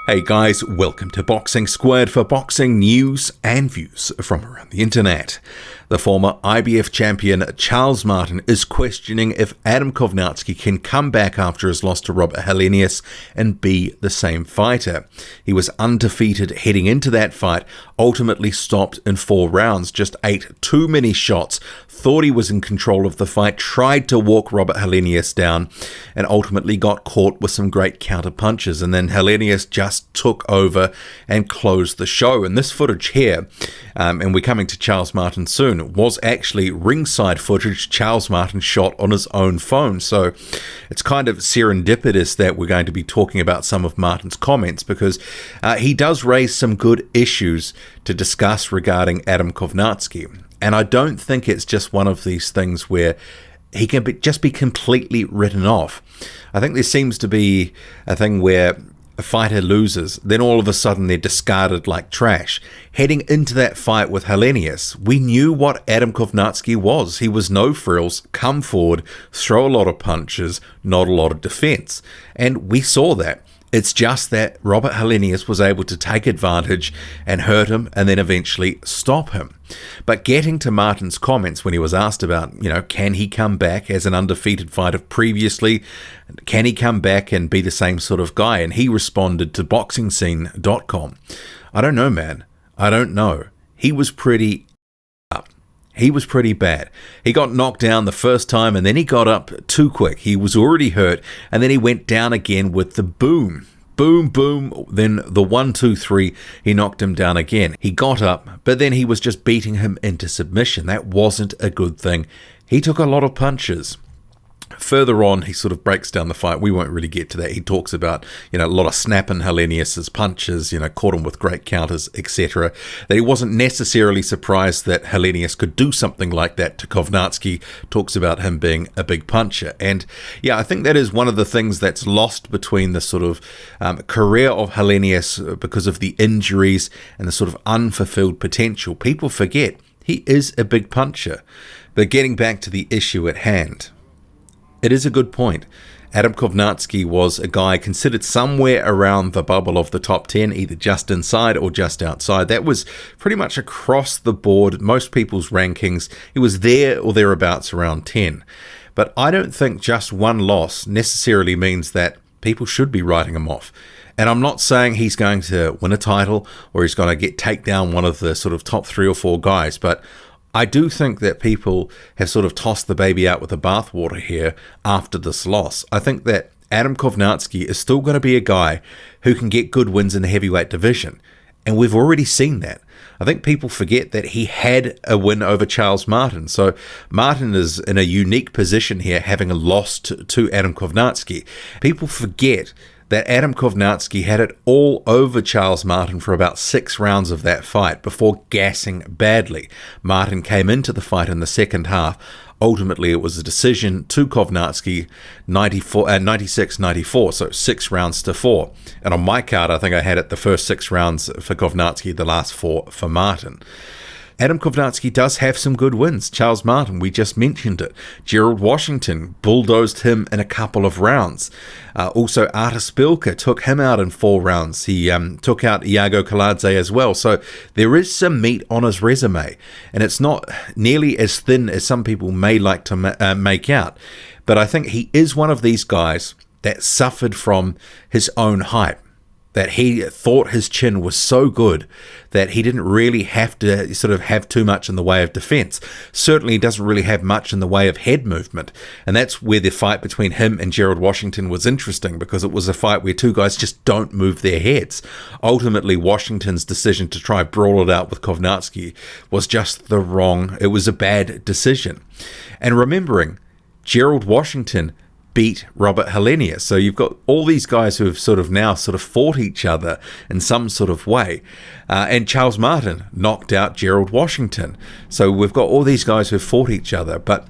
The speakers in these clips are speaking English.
Hey guys, welcome to Boxing Squared for boxing news and views from around the internet. The former IBF champion Charles Martin is questioning if Adam Kownacki can come back after his loss to Robert Helenius and be the same fighter. He was undefeated heading into that fight, ultimately stopped in 4 rounds, just ate too many shots, thought he was in control of the fight, tried to walk Robert Helenius down, and ultimately got caught with some great counter punches, and then Helenius just took over and closed the show. And this footage here, and we're coming to Charles Martin soon, was actually ringside footage Charles Martin shot on his own phone. So it's kind of serendipitous that we're going to be talking about some of Martin's comments, because he does raise some good issues to discuss regarding Adam Kownacki. And I don't think it's just one of these things where he can just be completely written off. I think there seems to be a thing where a fighter loses, then all of a sudden they're discarded like trash. Heading into that fight with Helenius, we knew what Adam Kownacki was. He was no frills, come forward, throw a lot of punches, not a lot of defense. And we saw that. It's just that Robert Helenius was able to take advantage and hurt him and then eventually stop him. But getting to Martin's comments when he was asked about, can he come back as an undefeated fighter previously? Can he come back and be the same sort of guy? And he responded to boxingscene.com. I don't know, man. I don't know. He was pretty bad. He got knocked down the first time and then he got up too quick. He was already hurt and then he went down again with the boom. Boom, boom, then the 1, 2, 3, he knocked him down again. He got up, but then he was just beating him into submission. That wasn't a good thing. He took a lot of punches. Further on, he sort of breaks down the fight. We won't really get to that. He talks about, a lot of snapping Helenius's punches, caught him with great counters, etc. That he wasn't necessarily surprised that Helenius could do something like that to Kownacki. Talks about him being a big puncher. And yeah, I think that is one of the things that's lost between the sort of career of Helenius because of the injuries and the sort of unfulfilled potential. People forget he is a big puncher. But getting back to the issue at hand, it is a good point. Adam Kownacki was a guy considered somewhere around the bubble of the top 10, either just inside or just outside. That was pretty much across the board, most people's rankings. He was there or thereabouts around 10. But I don't think just one loss necessarily means that people should be writing him off. And I'm not saying he's going to win a title or he's going to take down one of the sort of top 3 or 4 guys, but I do think that people have sort of tossed the baby out with the bathwater here after this loss. I think that Adam Kownacki is still going to be a guy who can get good wins in the heavyweight division. And we've already seen that. I think people forget that he had a win over Charles Martin. So Martin is in a unique position here, having lost to Adam Kownacki. People forget that Adam Kownacki had it all over Charles Martin for about 6 rounds of that fight before gassing badly. Martin came into the fight in the second half. Ultimately, it was a decision to Kownacki, 96-94, so 6 rounds to 4. And on my card, I think I had it the first 6 rounds for Kownacki, the last 4 for Martin. Adam Kownacki does have some good wins. Charles Martin, we just mentioned it. Gerald Washington bulldozed him in a couple of rounds. Also, Artis Bilka took him out in 4 rounds. He took out Iago Kaladze as well. So there is some meat on his resume. And it's not nearly as thin as some people may like to make out. But I think he is one of these guys that suffered from his own hype. That he thought his chin was so good that he didn't really have to sort of have too much in the way of defense. Certainly he doesn't really have much in the way of head movement. And that's where the fight between him and Gerald Washington was interesting, because it was a fight where 2 guys just don't move their heads. Ultimately, Washington's decision to try brawl it out with Kownacki was just it was a bad decision. And remembering, Gerald Washington beat Robert Helenius. So you've got all these guys who have sort of fought each other in some sort of way. And Charles Martin knocked out Gerald Washington. So we've got all these guys who have fought each other. But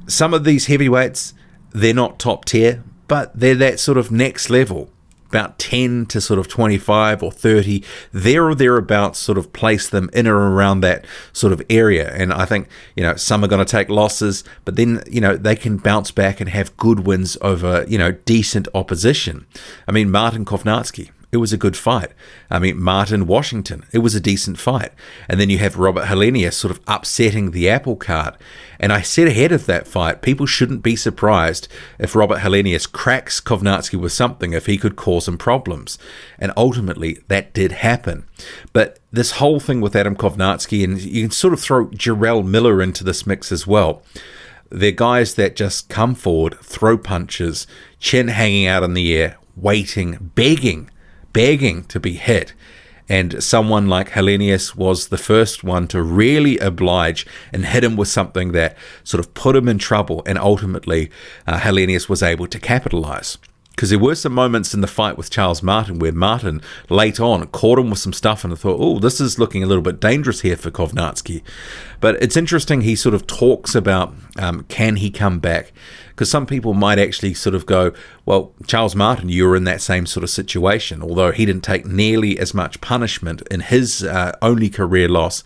some of these heavyweights, they're not top tier, but they're that sort of next level. about 10 to sort of 25 or 30, there or thereabouts, sort of place them in or around that sort of area. And I think, some are going to take losses, but then, they can bounce back and have good wins over, decent opposition. I mean, Martin Kownacki, it was a good fight. I mean, Martin Washington, it was a decent fight. And then you have Robert Helenius sort of upsetting the apple cart. And I said ahead of that fight, people shouldn't be surprised if Robert Helenius cracks Kownacki with something, if he could cause him problems. And ultimately, that did happen. But this whole thing with Adam Kownacki, and you can sort of throw Jarrell Miller into this mix as well. They're guys that just come forward, throw punches, chin hanging out in the air, waiting, begging to be hit. And someone like Helenius was the first one to really oblige and hit him with something that sort of put him in trouble. And ultimately, Helenius was able to capitalize. Because there were some moments in the fight with Charles Martin where Martin, late on, caught him with some stuff and I thought, oh, this is looking a little bit dangerous here for Kownacki. But it's interesting, he sort of talks about, can he come back? Because some people might actually sort of go, well, Charles Martin, you were in that same sort of situation, although he didn't take nearly as much punishment in his only career loss.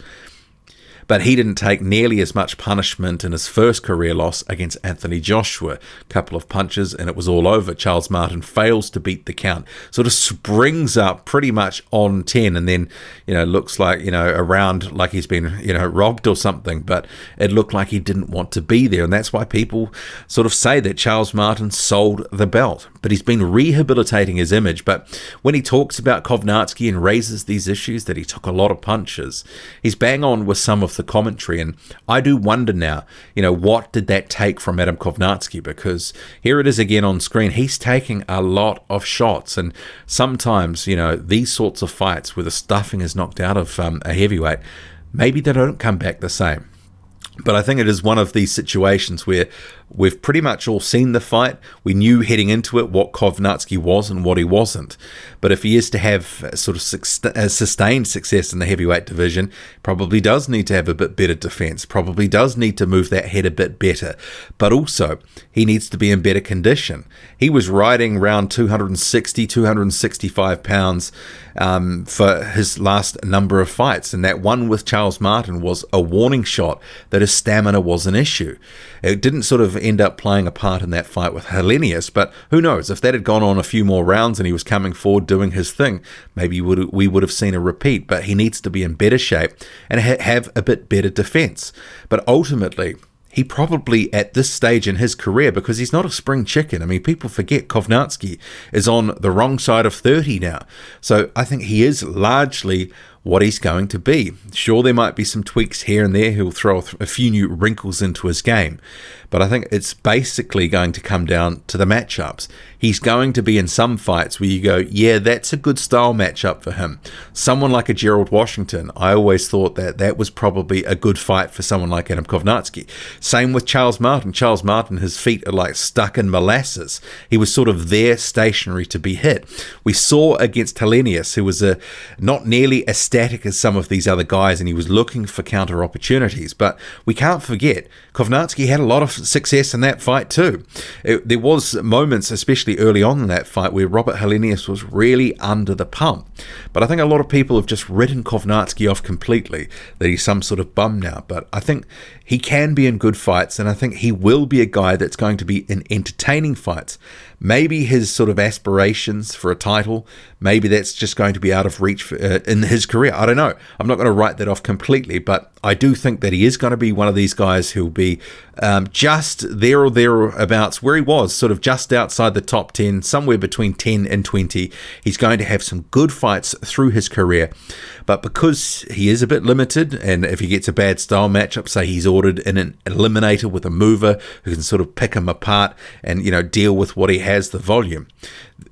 But he didn't take nearly as much punishment in his first career loss against Anthony Joshua. A couple of punches and it was all over. Charles Martin fails to beat the count. Sort of springs up pretty much on 10 and then, looks like, around like he's been, robbed or something. But it looked like he didn't want to be there. And that's why people sort of say that Charles Martin sold the belt. But he's been rehabilitating his image. But when he talks about Kownacki and raises these issues that he took a lot of punches, he's bang on with some of the commentary. And I do wonder now, what did that take from Adam Kownacki? Because here it is again on screen. He's taking a lot of shots. And sometimes, these sorts of fights where the stuffing is knocked out of a heavyweight, maybe they don't come back the same. But I think it is one of these situations where we've pretty much all seen the fight. We knew heading into it what Kownacki was and what he wasn't. But if he is to have sort of sustained success in the heavyweight division, probably does need to have a bit better defense, probably does need to move that head a bit better. But also, he needs to be in better condition. He was riding around 260, 265 pounds for his last number of fights. And that one with Charles Martin was a warning shot that his stamina was an issue. It didn't sort of end up playing a part in that fight with Helenius, but who knows, if that had gone on a few more rounds and he was coming forward doing his thing, maybe we would have seen a repeat. But he needs to be in better shape and have a bit better defense. But ultimately, he probably at this stage in his career, because he's not a spring chicken. I mean, people forget Kownacki is on the wrong side of 30 now. So I think he is largely what he's going to be. Sure, there might be some tweaks here and there. He'll throw a few new wrinkles into his game. But I think it's basically going to come down to the matchups. He's going to be in some fights where you go, yeah, that's a good style matchup for him. Someone like a Gerald Washington, I always thought that was probably a good fight for someone like Adam Kownacki. Same with Charles Martin. Charles Martin, his feet are like stuck in molasses. He was sort of there stationary to be hit. We saw against Helenius, who was not nearly as static as some of these other guys, and he was looking for counter opportunities. But we can't forget, Kownacki had a lot of success in that fight too. There was moments, especially early on in that fight, where Robert Helenius was really under the pump. But I think a lot of people have just written Kownacki off completely, that he's some sort of bum now. But I think he can be in good fights, and I think he will be a guy that's going to be in entertaining fights. Maybe his sort of aspirations for a title, maybe that's just going to be out of reach in his career. I don't know. I'm not going to write that off completely, but I do think that he is going to be one of these guys who'll be just there or thereabouts where he was, sort of just outside the top 10, somewhere between 10 and 20. He's going to have some good fights through his career. But because he is a bit limited, and if he gets a bad style matchup, say he's ordered in an eliminator with a mover who can sort of pick him apart and, deal with what he has, the volume,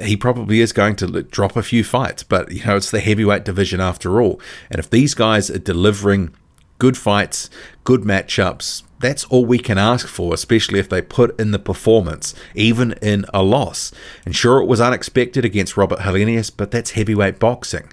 he probably is going to drop a few fights. But, it's the heavyweight division after all. And if these guys are delivering good fights, good matchups, that's all we can ask for, especially if they put in the performance, even in a loss. And sure, it was unexpected against Robert Helenius, but that's heavyweight boxing.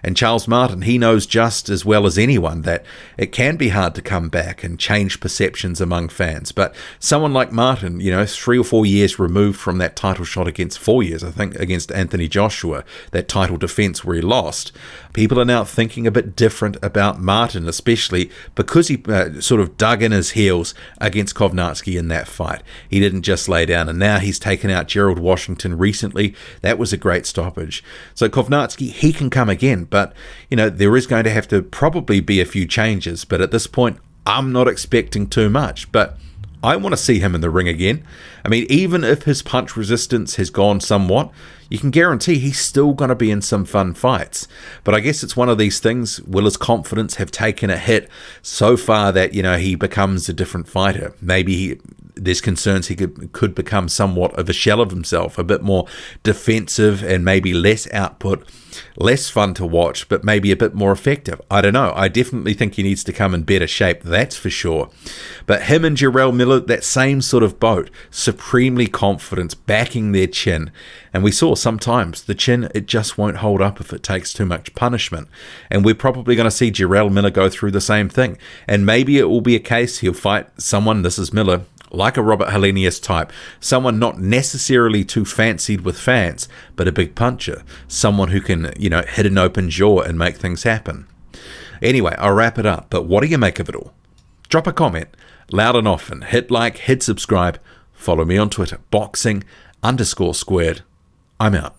And Charles Martin, he knows just as well as anyone that it can be hard to come back and change perceptions among fans. But someone like Martin, 3 or 4 years removed from that title shot against 4 years, I think, against Anthony Joshua, that title defense where he lost, people are now thinking a bit different about Martin, especially because he sort of dug in his heels against Kownacki in that fight. He didn't just lay down, and now he's taken out Gerald Washington recently. That was a great stoppage. So Kownacki, he can come again, but there is going to have to probably be a few changes. But at this point, I'm not expecting too much, but I want to see him in the ring again. I mean, even if his punch resistance has gone somewhat, you can guarantee he's still going to be in some fun fights. But I guess it's one of these things. Will his confidence have taken a hit so far that, he becomes a different fighter? Maybe there's concerns he could become somewhat of a shell of himself, a bit more defensive and maybe less output, less fun to watch, but maybe a bit more effective. I don't know. I definitely think he needs to come in better shape, that's for sure. But him and Jarrell Miller, that same sort of boat, supremely confident, backing their chin. And we saw sometimes the chin, it just won't hold up if it takes too much punishment. And we're probably going to see Jarrell Miller go through the same thing. And maybe it will be a case he'll fight someone, this is Miller, like a Robert Helenius type, someone not necessarily too fancied with fans, but a big puncher, someone who can, hit an open jaw and make things happen. Anyway, I'll wrap it up, but what do you make of it all? Drop a comment, loud and often, hit like, hit subscribe, follow me on Twitter, boxing_squared. I'm out.